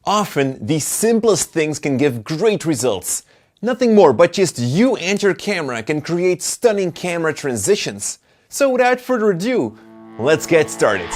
Often, the simplest things can give great results. Nothing more but just you and your camera can create stunning camera transitions. So without further ado, let's get started.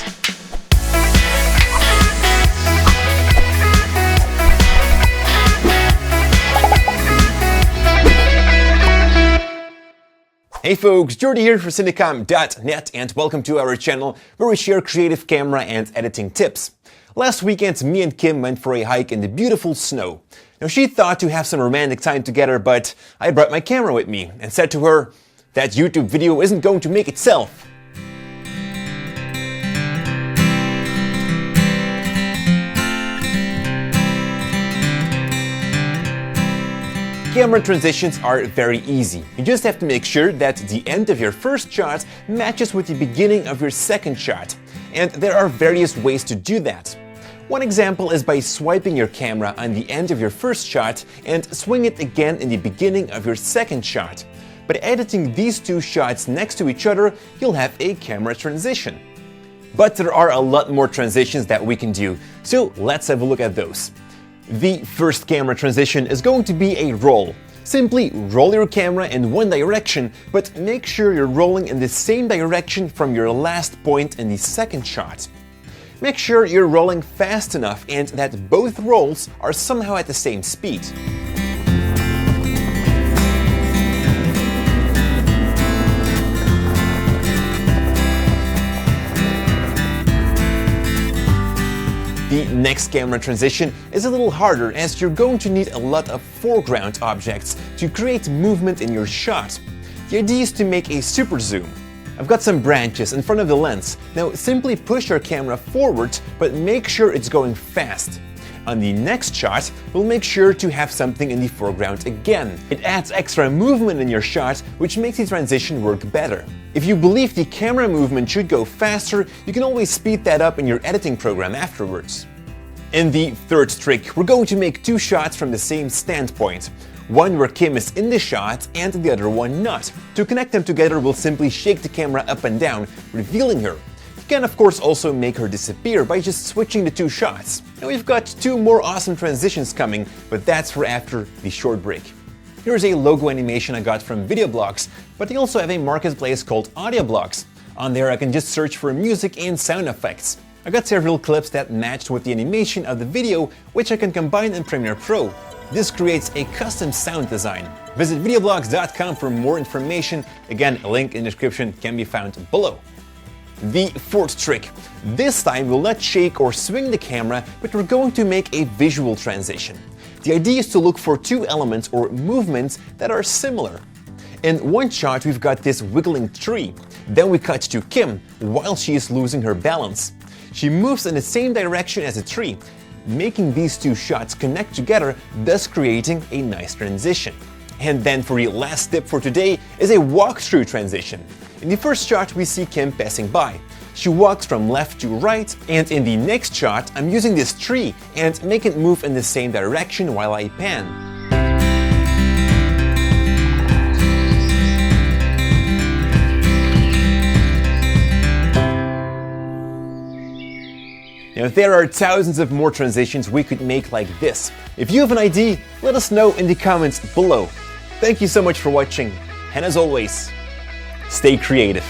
Hey folks, Jordy here for Cinecom.net and welcome to our channel where we share creative camera and editing tips. Last weekend, me and Kim went for a hike in the beautiful snow. Now she thought to have some romantic time together, but I brought my camera with me and said to her, that YouTube video isn't going to make itself. Camera transitions are very easy. You just have to make sure that the end of your first shot matches with the beginning of your second shot. And there are various ways to do that. One example is by swiping your camera on the end of your first shot and swing it again in the beginning of your second shot. By editing these two shots next to each other, you'll have a camera transition. But there are a lot more transitions that we can do, so let's have a look at those. The first camera transition is going to be a roll. Simply roll your camera in one direction, but make sure you're rolling in the same direction from your last point in the second shot. Make sure you're rolling fast enough and that both rolls are somehow at the same speed. The next camera transition is a little harder as you're going to need a lot of foreground objects to create movement in your shot. The idea is to make a super zoom. I've got some branches in front of the lens. Now simply push your camera forward, but make sure it's going fast. On the next shot, we'll make sure to have something in the foreground again. It adds extra movement in your shot, which makes the transition work better. If you believe the camera movement should go faster, you can always speed that up in your editing program afterwards. In the third trick, we're going to make two shots from the same standpoint. One where Kim is in the shot and the other one not. To connect them together, we'll simply shake the camera up and down, revealing her. You can of course also make her disappear by just switching the two shots. Now we've got two more awesome transitions coming, but that's for after the short break. Here's a logo animation I got from Video Blocks, but they also have a marketplace called Audio Blocks. On there I can just search for music and sound effects. I got several clips that matched with the animation of the video, which I can combine in Premiere Pro. This creates a custom sound design. Visit videoblocks.com for more information. Again, a link in the description can be found below. The fourth trick. This time we'll not shake or swing the camera, but we're going to make a visual transition. The idea is to look for two elements or movements that are similar. In one shot we've got this wiggling tree. Then we cut to Kim while she is losing her balance. She moves in the same direction as the tree, making these two shots connect together, thus creating a nice transition. And then for the last tip for today is a walkthrough transition. In the first shot we see Kim passing by. She walks from left to right, and in the next shot I'm using this tree and make it move in the same direction while I pan. Now there are thousands of more transitions we could make like this. If you have an idea, let us know in the comments below. Thank you so much for watching, and as always, stay creative.